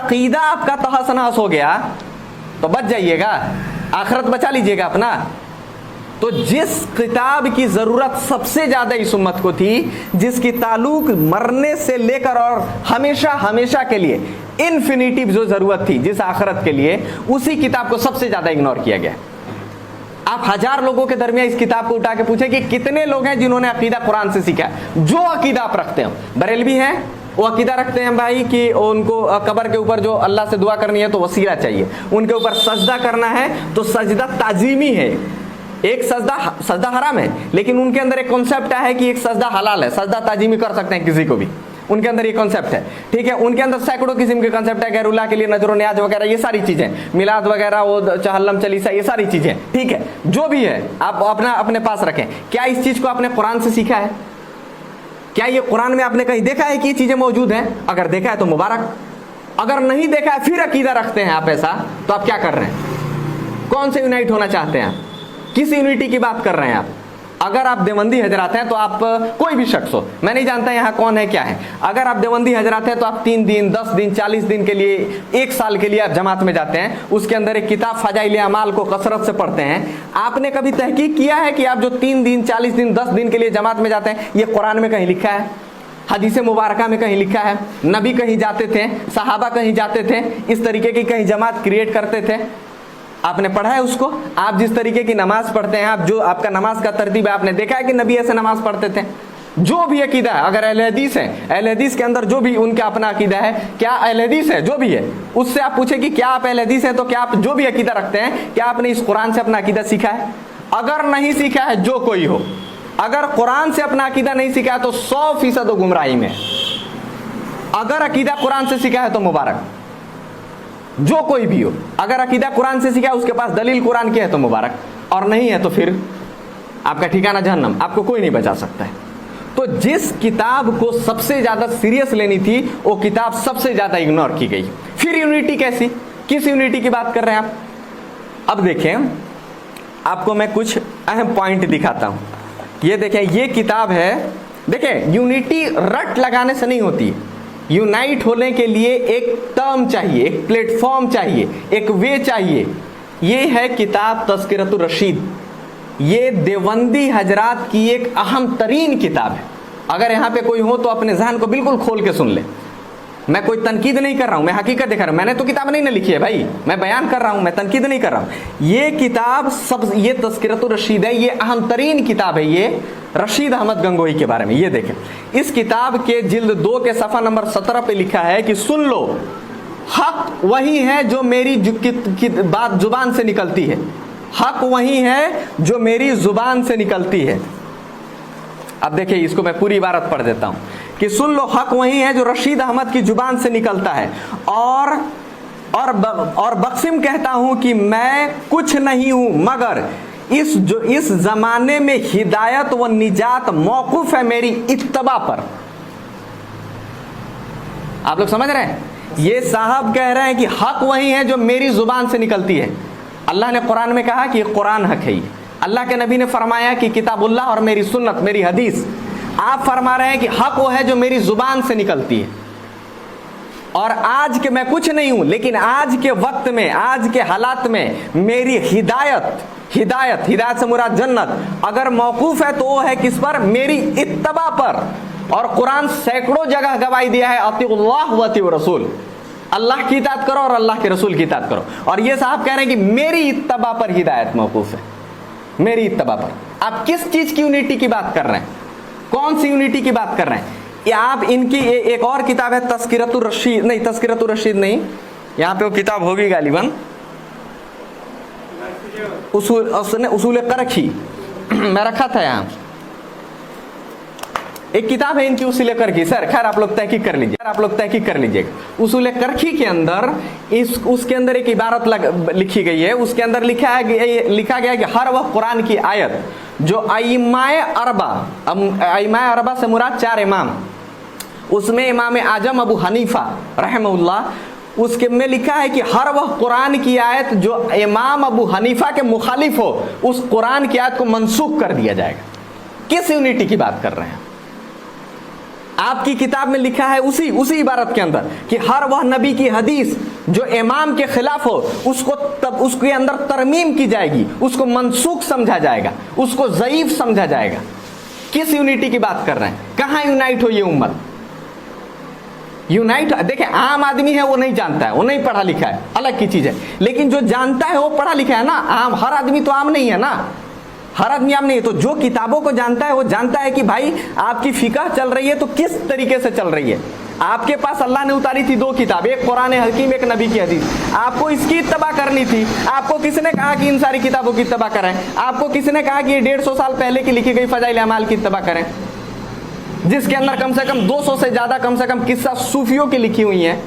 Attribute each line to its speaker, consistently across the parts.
Speaker 1: अकीदा आपका तहस नहस हो गया तो बच जाइएगा, आखिरत बचा लीजिएगा अपना। तो जिस किताब की जरूरत सबसे ज्यादा इस उम्मत को थी, जिसकी ताल्लुक मरने से लेकर और हमेशा हमेशा के लिए इन्फिनिटिव जो जरूरत थी जिस आखिरत के लिए, उसी किताब को सबसे ज्यादा इग्नोर किया गया। आप 1000 लोगों के दरमियान इस किताब को उठा के पूछे कि कितने लोग हैं जिन्होंने अकीदा कुरान से सीखा है। जो अकीदा आप रखते हो, बरेलवी हैं वो अकीदा रखते हैं भाई कि उनको कब्र के ऊपर जो अल्लाह से दुआ करनी है तो वसीला चाहिए, उनके ऊपर सजदा करना है तो सजदा ताजीमी है। एक सजदा हराम है, लेकिन उनके अंदर एक कॉन्सेप्ट है कि एक सजदा हलाल है, सजदा ताजीमी कर सकते हैं किसी को भी, उनके अंदर ये कॉन्सेप्ट है। ठीक है, उनके अंदर सैकड़ों किस्म के कॉन्सेप्ट है, गैरुल्लाह के लिए नजर न्याज वगैरह, ये सारी चीजें, मिलाद वगैरह, वो चहल्लम चलीसा, ये सारी चीजें। ठीक है, जो भी है आप अपना अपने पास रखें। क्या इस चीज को आपने कुरान से सीखा है? क्या ये कुरान में आपने कहीं देखा है कि ये चीजें मौजूद हैं? अगर देखा है तो मुबारक, अगर नहीं देखा है फिर अकीदा रखते हैं आप ऐसा, तो आप क्या कर रहे हैं? कौन से यूनाइट होना चाहते हैं आप? किस यूनिटी की बात कर रहे हैं आप? अगर आप देवबंदी हजरात हैं तो आप, कोई भी शख्स हो, मैं नहीं जानता यहाँ कौन है क्या है, अगर आप देवबंदी हजरात हैं तो आप 3 दिन 10 दिन 40 दिन के लिए, 1 साल के लिए आप जमात में जाते हैं, उसके अंदर एक किताब फजाइल अमाल को कसरत से पढ़ते हैं। आपने कभी तहकीक किया है कि आप जो 3 दिन 40 दिन 10 दिन के लिए जमात में जाते हैं, ये कुरान में कहीं लिखा है? हदीस मुबारका में कहीं लिखा है? नबी कहीं जाते थे, सहाबा कहीं जाते थे, इस तरीके की कहीं जमात क्रिएट करते थे? आपने पढ़ा है उसको? आप जिस तरीके की नमाज पढ़ते हैं, आप जो आपका नमाज का तरतीब है, आपने देखा है कि नबी ऐसे नमाज पढ़ते थे? जो भी अकीदा है, अगर अहले हदीस है, अहले हदीस के अंदर जो भी उनका अपना अकीदा है, क्या अहले हदीस है जो भी है, उससे आप पूछे कि क्या आप अहले हदीस है, तो क्या आप जो भी अकीदा रखते हैं, क्या आपने इस कुरान से अपना अकीदा सीखा है? अगर नहीं सीखा है, जो कोई हो, अगर कुरान से अपना अकीदा नहीं सीखा है तो 100% गुमराही में। अगर अकीदा कुरान से सीखा है तो मुबारक, जो कोई भी हो, अगर अकीदा कुरान से सीखा है, उसके पास दलील कुरान की है तो मुबारक, और नहीं है तो फिर आपका ठिकाना जहन्नम, आपको कोई नहीं बचा सकता है। तो जिस किताब को सबसे ज्यादा सीरियस लेनी थी, वो किताब सबसे ज्यादा इग्नोर की गई। फिर यूनिटी कैसी? किस यूनिटी की बात कर रहे हैं आप? अब देखें, आपको मैं कुछ अहम पॉइंट दिखाता हूं। ये देखें, ये किताब है। देखें, यूनिटी रट लगाने से नहीं होती। यूनाइट होने के लिए एक टर्म चाहिए, एक प्लेटफॉर्म चाहिए, एक वे चाहिए। ये है किताब तज़किरतुर रशीद। ये देवबंदी हजरात की एक अहम तरीन किताब है। अगर यहाँ पे कोई हो तो अपने जहन को बिल्कुल खोल के सुन ले। मैं कोई तनकीद नहीं कर रहा हूँ, मैं हकीकत दिखा रहा हूँ। मैंने तो किताब नहीं ना लिखी है भाई, मैं बयान कर रहा हूँ, मैं तनकीद नहीं कर रहा हूँ। ये किताब सब, ये तज़किरतुर रशीद है, ये अहम तरीन किताब है। ये रशीद अहमद गंगोही के बारे में। ये देखें, इस किताब के जिल्द 2 के सफ़ा नंबर 17 पे लिखा है कि सुन लो, हक वही है जो मेरी बात जुबान से निकलती है। हक वही है जो मेरी जुबान से निकलती है। अब देखिए, इसको मैं पूरी इबारत पढ़ देता हूं कि सुन लो, हक वही है जो रशीद अहमद की जुबान से निकलता है। और बक्सिम कहता हूं कि मैं कुछ नहीं हूं मगर इस जमाने में हिदायत व निजात मौकूफ है मेरी इत्तबा पर। आप लोग समझ रहे हैं? ये साहब कह रहे हैं कि हक वही है जो मेरी जुबान से निकलती है। अल्लाह ने कुरान में कहा कि कुरान हक है। अल्लाह के नबी ने फरमाया कि किताबुल्लाह और मेरी सुन्नत, मेरी हदीस। आप फरमा रहे हैं कि हक वो है जो मेरी जुबान से निकलती है। और आज के मैं कुछ नहीं हूं, लेकिन आज के वक्त में, आज के हालात में मेरी हिदायत से मुराद जन्नत अगर मौकूफ है तो वो है किस पर? मेरी इत्तबा पर। और कुरान सैकड़ों जगह गवाही दिया है, अतिउल्लाह व अतिउर रसूल, अल्लाह की इताअत करो और अल्लाह के रसूल की इताअत करो। और ये साहब कह रहे हैं कि मेरी इत्तबा पर हिदायत मौकूफ है, मेरी इत्तबा पर। आप किस चीज की यूनिटी की बात कर रहे हैं? कौन सी यूनिटी की बात कर रहे हैं? आप इनकी एक और किताब है तज़किरतुर रशीद, नहीं तज़किरतुर रशीद नहीं, यहाँ पे वो किताब होगी गालिबन, उसूल करखी मैं रखा था यहाँ। एक किताब है इनकी उसूल करखी। सर खैर आप लोग तहकीक कर लीजिएगा। उसूल करखी के अंदर उसके अंदर एक इबारत लिखी गई है। उसके अंदर लिखा गया है कि हर वह कुरान की आयत जो अइम्माए अरबा से मुराद 4 इमाम, उसमें इमाम आजम अबू हनीफा रहमहुल्लाह, उसके में लिखा है कि हर वह कुरान की आयत जो इमाम अबू हनीफा के मुखालिफ हो, उस कुरान की आयत को मनसूख कर दिया जाएगा। किस यूनिटी की बात कर रहे हैं? आपकी किताब में लिखा है उसी इबारत के अंदर कि हर वह नबी की हदीस जो इमाम के खिलाफ हो उसको तब उसके अंदर तरमीम की जाएगी, उसको मनसूख समझा जाएगा, उसको ज़ईफ समझा जाएगा। किस यूनिटी की बात कर रहे हैं? कहाँ यूनाइट हो ये उम्मत? यूनाइट देखिए, आम आदमी है वो नहीं जानता है, वो नहीं पढ़ा लिखा है, अलग की चीज है। लेकिन जो जानता है वो पढ़ा लिखा है ना। आम हर आदमी तो आम नहीं है ना, हर आदमी आम नहीं है। तो जो किताबों को जानता है वो जानता है कि भाई आपकी फिक़ह चल रही है तो किस तरीके से चल रही है। आपके पास अल्लाह ने उतारी थी 2 किताब, एक कुरान हकीम, एक नबी की हदीस। आपको इसकी इत्तबा करनी थी। आपको किसने कहा कि इन सारी किताबों की इत्तबा करें? आपको किसने कहा कि ये 150 साल पहले की लिखी गई फ़ज़ाइल अमाल की इत्तबा करें, जिसके अंदर कम से कम 200 से ज़्यादा कम से कम किस्सा सूफियों की लिखी हुई हैं?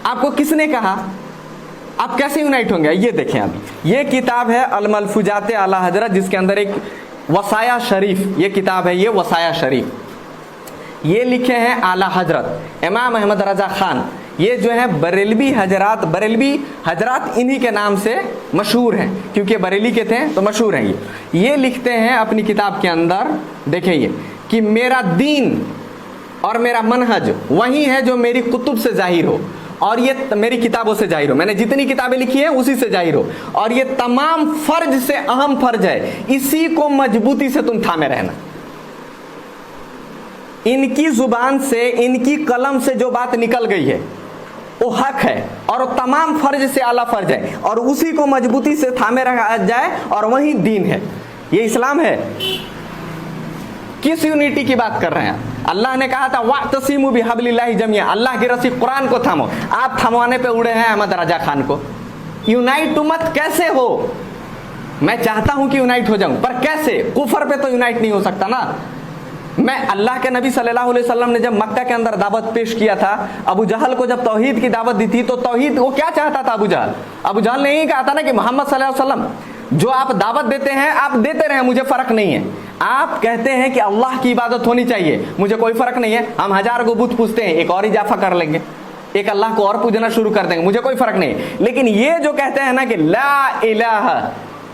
Speaker 1: आपको किसने कहा? आप कैसे यूनाइट होंगे? ये देखें, अभी ये किताब है अल मलफूजात आला हजरत, जिसके अंदर एक वसाया शरीफ, ये किताब है, ये वसाया शरीफ, ये लिखे हैं आला हजरत इमाम अहमद रजा खान। ये जो है बरेलवी हजरात इन्हीं के नाम से मशहूर हैं, क्योंकि बरेली के थे तो मशहूर हैं। ये लिखते हैं अपनी किताब के अंदर, देखें ये, कि मेरा दीन और मेरा मनहज वही है जो मेरी कुतुब से जाहिर हो, और ये मेरी किताबों से जाहिर हो। मैंने जितनी किताबें लिखी हैं उसी से जाहिर हो, और ये तमाम फर्ज से अहम फर्ज है, इसी को मजबूती से तुम थामे रहना। इनकी जुबान से, इनकी कलम से जो बात निकल गई है वो हक है, और तमाम फर्ज से आला फर्ज है, और उसी को मजबूती से थामे रखा जाए, और वही दीन है, ये इस्लाम है। किस यूनिटी की बात कर रहे हैं? अल्लाह ने कहा था वातसिमु बिहब्लिल्लाहि जमिया, अल्लाह की रस्सी कुरान को थामो। आप थमवाने पे उड़े हैं अहमद रजा खान को। यूनाइट उम्मत कैसे हो? मैं चाहता हूं कि यूनाइट हो जाऊं, पर कैसे? कुफर पे तो यूनाइट नहीं हो सकता ना। मैं अल्लाह के नबी सल्लल्लाहु अलैहि वसल्लम ने जब मक्का के अंदर दावत पेश किया था, अबू जहल को जब तौहीद की दावत दी थी, तो तौहीद वो क्या चाहता था? अबू जहल ने यही कहा था ना कि मोहम्मद सल्लल्लाहु अलैहि वसल्लम जो आप दावत देते हैं आप देते रहे, मुझे फर्क नहीं है। आप कहते हैं कि अल्लाह की इबादत होनी चाहिए, मुझे कोई फर्क नहीं है। हम 1000 को बुत पूजते हैं, एक और इजाफा कर लेंगे, एक अल्लाह को और पूजना शुरू कर देंगे, मुझे कोई फर्क नहीं है। लेकिन ये जो कहते हैं ना कि ला इलाहा,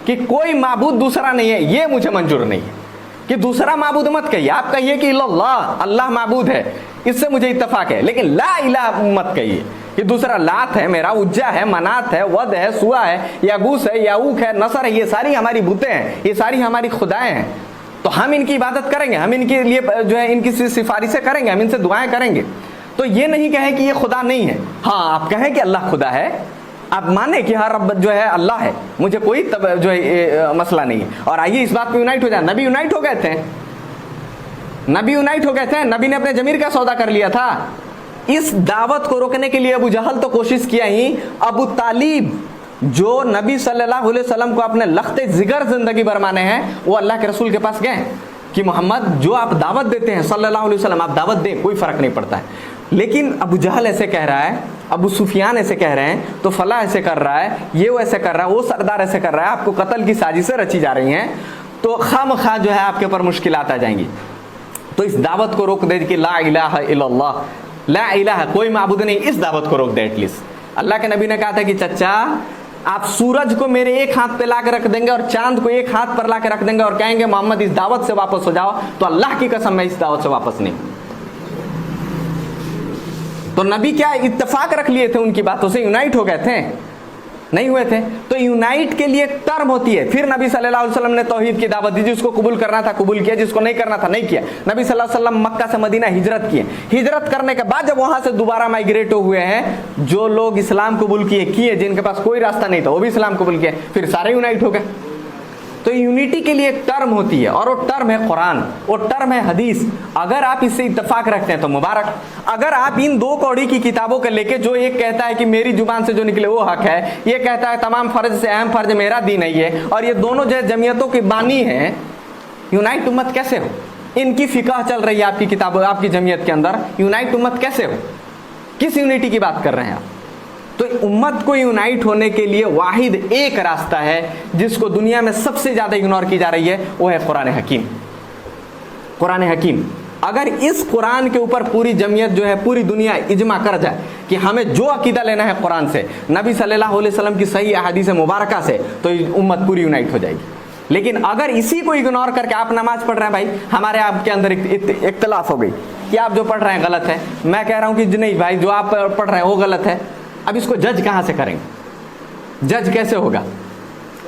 Speaker 1: कि कोई माबूद दूसरा नहीं है, ये मुझे मंजूर नहीं है। कि दूसरा माबूद मत कहिए, आप कहिए कि अल्लाह, अल्लाह माबूद है, इससे मुझे इत्तफाक है। लेकिन ला इलाहा मत कहिए कि दूसरा लात है, मेरा उज्जा है, मनात है, वद है, सुआ है, यागूस है, याऊक है, नसर है, ये सारी हमारी बुतें हैं, ये सारी हमारी खुदाएं हैं। तो हम इनकी इबादत करेंगे, हम इनके लिए जो है इनकी सिफारिशें करेंगे, हम इनसे दुआएं करेंगे। तो ये नहीं कहें कि ये खुदा नहीं है। हाँ, आप कहें कि अल्लाह खुदा है, आप माने कि हर रब जो है अल्लाह है, मुझे कोई तब जो है मसला नहीं है। और आइए इस बात पे यूनाइट हो जाए। नबी यूनाइट हो गए थे, नबी यूनाइट हो गए थे, नबी ने अपने जमीर का सौदा कर लिया था। इस दावत को रोकने के लिए अबू जहल तो कोशिश किया ही, अबू तालिब जो नबी सल्लल्लाहु अलैहि वसल्लम को अपने लख्ते जिगर जिंदगी भर माने हैं, वो अल्लाह के रसूल के पास गए कि मोहम्मद जो आप दावत देते हैं सल्लल्लाहु अलैहि वसल्लम, आप दावत दें, कोई फर्क नहीं पड़ता है। लेकिन अबू जहल ऐसे कह रहा है, अबू सुफियान ऐसे कह रहे हैं, तो फला ऐसे कर रहा है, ये वो ऐसे कर रहा है, वो सरदार ऐसे कर रहा है, आपको कत्ल की साजिशें रची जा रही हैं, तो खामखा जो है आपके ऊपर मुश्किलात आ जाएंगी। तो इस दावत को रोक दे कि ला इलाहा इल्लल्लाह, ला इलाहा कोई माबूद नहीं, इस दावत को रोक दे एटलीस्ट। अल्लाह के नबी ने कहा था कि चचा आप सूरज को मेरे एक हाथ पे ला के रख देंगे और चांद को एक हाथ पर ला के रख देंगे और कहेंगे मोहम्मद इस दावत से वापस हो जाओ, तो अल्लाह की कसम मैं इस दावत से वापस नहीं। तो नबी क्या इत्तेफाक रख लिए थे उनकी बातों से, यूनाइट हो गए थे? नहीं हुए थे। तो यूनाइट के लिए एक टर्म होती है। फिर नबी सल्लल्लाहु अलैहि वसल्लम ने तौहीद की दावत दी, जिसको कबूल करना था कबूल किया, जिसको नहीं करना था नहीं किया। नबी सल्लल्लाहु अलैहि वसल्लम मक्का से मदीना हिजरत किए। हिजरत करने के बाद जब वहां से दोबारा माइग्रेट हुए हैं, जो लोग इस्लाम कबूल किए, जिनके पास कोई रास्ता नहीं था वो भी इस्लाम कबूल किए, फिर सारे यूनाइट हो गए। तो यूनिटी के लिए एक टर्म होती है, और वो टर्म है कुरान, वो टर्म है हदीस। अगर आप इससे इत्तेफाक रखते हैं तो मुबारक। अगर आप इन 2 कौड़ी की किताबों को लेके, जो एक कहता है कि मेरी जुबान से जो निकले वो हक है, ये कहता है तमाम फर्ज से अहम फर्ज मेरा दीन है ये, और ये दोनों जो जमीयतों की बानी है, यूनाइट उम्मत कैसे हो? इनकी फिक़ह चल रही है आपकी किताबों, आपकी जमीयत के अंदर, यूनाइट उम्मत कैसे हो? किस यूनिटी की बात कर रहे हैं आप? तो उम्मत को यूनाइट होने के लिए वाहिद एक रास्ता है, जिसको दुनिया में सबसे ज्यादा इग्नोर की जा रही है, वो है कुरान हकीम। कुरान हकीम, अगर इस कुरान के ऊपर पूरी जमीयत जो है, पूरी दुनिया इजमा कर जाए कि हमें जो अकीदा लेना है कुरान से, नबी सल्लल्लाहु अलैहि वसल्लम की सही अहादीस मुबारका से, तो उम्मत पूरी यूनाइट हो जाएगी। लेकिन अगर इसी को इग्नोर करके आप नमाज पढ़ रहे हैं, भाई हमारे आपके अंदर इख्तलाफ हो गई कि आप जो पढ़ रहे हैं गलत है, मैं कह रहा हूं कि नहीं भाई जो आप पढ़ रहे हैं वो गलत है, अब इसको जज कहां से करेंगे? जज कैसे होगा?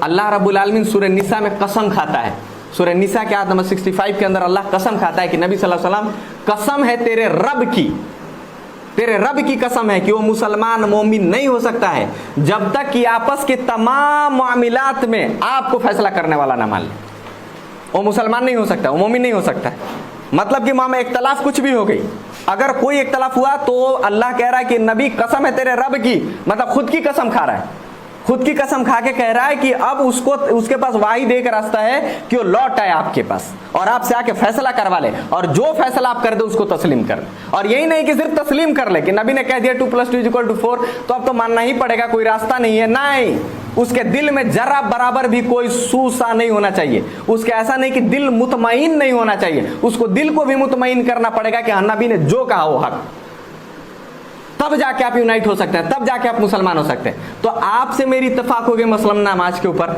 Speaker 1: अल्लाह रब्बुल आलमीन सूरह निसा में कसम खाता है, सूरह निसा के आयत नंबर 65 के अंदर अल्लाह कसम खाता है कि नबी सल्लल्लाहु अलैहि वसल्लम कसम है तेरे रब की कसम है कि वो मुसलमान मोमिन नहीं हो सकता है जब तक कि आपस के तमाम मामलात में आपको फैसला करने वाला ना मान ले। वो मुसलमान नहीं हो सकता, वो मोमिन नहीं हो सकता। मतलब कि मामा इख्तलाफ कुछ भी हो गई, अगर कोई इख्तलाफ हुआ तो अल्लाह कह रहा है कि नबी कसम है तेरे रब की, मतलब खुद की कसम खा रहा है, खुद की कसम खा के कह रहा है कि अब उसके पास वाहिद एक रास्ता है कि वो लौट आए आपके पास और आपसे आके फैसला करवा ले, और जो फैसला आप कर दे उसको तस्लीम कर। और यही नहीं कि सिर्फ तस्लीम कर ले कि नबी ने कह दिया 2 + 2 = 4 तो अब तो मानना ही पड़ेगा, कोई रास्ता नहीं है। नहीं, उसके दिल में जरा बराबर भी कोई सूसा नहीं होना चाहिए। उसके ऐसा नहीं कि दिल मुतमईन नहीं होना चाहिए, उसको दिल को भी मुतमईन करना पड़ेगा कि हाँ नबी ने जो कहा वो हक, तब जाके आप यूनाइट हो सकते हैं, तब जाके आप मुसलमान हो सकते हैं। तो आपसे मेरी इत्तेफाक हो गई मसलन नमाज के ऊपर,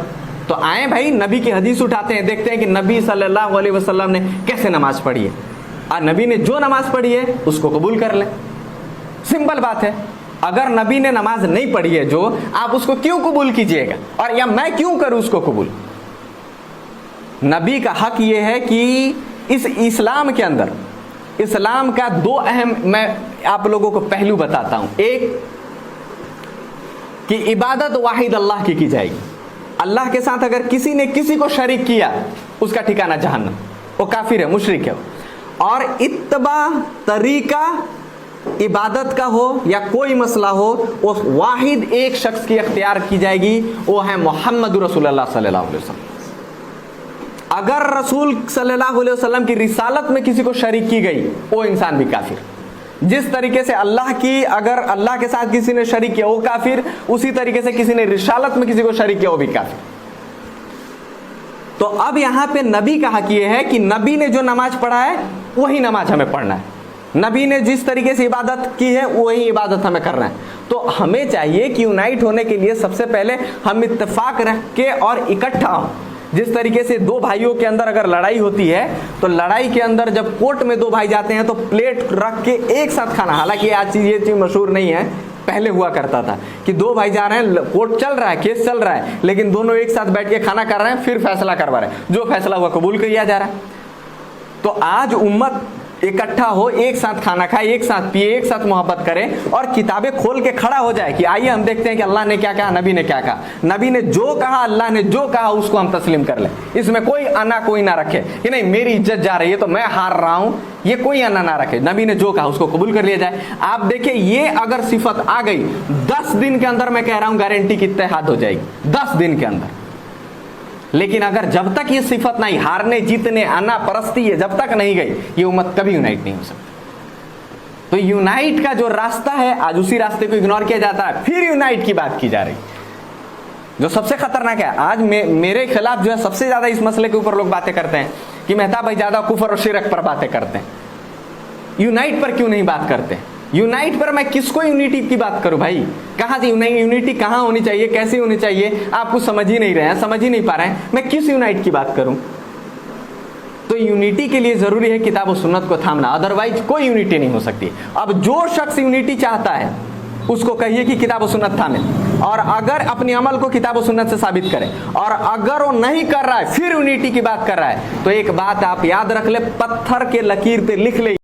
Speaker 1: तो आए भाई नबी की हदीस उठाते हैं, देखते हैं कि नबी सल्लल्लाहु अलैहि वसल्लम ने कैसे नमाज पढ़ी है, और नबी ने जो नमाज पढ़ी है उसको कबूल कर लें। सिंपल बात है। अगर नबी ने नमाज नहीं पढ़ी है जो, आप उसको क्यों कबूल कीजिएगा, और या मैं क्यों करूं उसको कबूल? नबी का हक यह है कि इस इस्लाम के अंदर, इस्लाम का 2 अहम मैं आप लोगों को पहलू बताता हूं। एक कि इबादत वाहिद अल्लाह की जाएगी, अल्लाह के साथ अगर किसी ने किसी को शरीक किया उसका ठिकाना जहन्नम, वो काफिर है, मुशरिक है। और इत्तबा तरीका इबादत का हो या कोई मसला हो, वो वाहिद एक शख्स की अख्तियार की जाएगी, वो है मोहम्मद रसूलुल्लाह सल्लल्लाहु अलैहि वसल्लम। अगर रसूल सल्लल्लाहु अलैहि वसल्लम की रिसालत में किसी को शरीक की गई, वो इंसान भी काफिर। जिस तरीके से अल्लाह की, अगर अल्लाह के साथ किसी ने शरीक किया वो काफिर, उसी तरीके से किसी ने रिसालत में किसी को शरीक किया वो भी काफिर। तो अब यहां पे नबी का हक ये है कि नबी ने जो नमाज पढ़ा है वही नमाज हमें पढ़ना है, नबी ने जिस तरीके से इबादत की है वही इबादत हमें करना है। तो हमें चाहिए कि यूनाइट होने के लिए सबसे पहले हम इत्तेफाक रख के और इकट्ठा हों। जिस तरीके से 2 भाइयों के अंदर अगर लड़ाई होती है तो लड़ाई के अंदर जब कोर्ट में 2 भाई जाते हैं तो प्लेट रख के एक साथ खाना, हालांकि आज ये चीज मशहूर नहीं है, पहले हुआ करता था कि 2 भाई जा रहे हैं, कोर्ट चल रहा है, केस चल रहा है, लेकिन दोनों एक साथ बैठ के खाना कर रहे हैं, फिर फैसला करवा रहे हैं, जो फैसला हुआ कबूल किया जा रहा है। तो आज उम्मत इकट्ठा हो, एक साथ खाना खाए, एक साथ पिए, एक साथ मोहब्बत करें और किताबें खोल के खड़ा हो जाए कि आइए हम देखते हैं कि अल्लाह ने क्या कहा, नबी ने क्या कहा। नबी ने जो कहा, अल्लाह ने जो कहा उसको हम तस्लीम कर लें। इसमें कोई आना कोई ना रखे कि नहीं मेरी इज्जत जा रही है तो मैं हार रहा हूं, ये कोई आना ना रखे। नबी ने जो कहा उसको कबूल कर लिया जाए। आप देखिए ये अगर सिफत आ गई 10 दिन के अंदर, मैं कह रहा हूं गारंटी की इत्तेहाद हो जाएगी 10 दिन के अंदर। लेकिन अगर जब तक ये सिफत नहीं, हारने जीतने आना परस्ती है, जब तक नहीं गई, ये उम्मत कभी यूनाइट नहीं हो सकती। तो यूनाइट का जो रास्ता है आज उसी रास्ते को इग्नोर किया जाता है, फिर यूनाइट की बात की जा रही, जो सबसे खतरनाक है। आज मेरे खिलाफ जो है सबसे ज्यादा इस मसले के ऊपर लोग बातें करते हैं कि मेहताब भाई ज्यादा कुफर और शिरक पर बातें करते हैं, यूनाइट पर क्यों नहीं बात करते? यूनाइट पर मैं किसको यूनिटी की बात करूं भाई? कहां से यूनिटी कहां होनी चाहिए, कैसे होनी चाहिए, आप कुछ समझ ही नहीं रहे हैं, समझ ही नहीं पा रहे हैं, मैं किस यूनाइट की बात करूं? तो यूनिटी के लिए जरूरी है किताब और सुन्नत को थामना, अदरवाइज कोई यूनिटी नहीं हो सकती। अब जो शख्स यूनिटी चाहता है उसको कहिए कि किताब और सुन्नत थामे, और अगर अपने अमल को किताब और सुन्नत से साबित करे, और अगर वो नहीं कर रहा है फिर यूनिटी की बात कर रहा है, तो एक बात आप याद रख ले, पत्थर के लकीर पे लिख ले।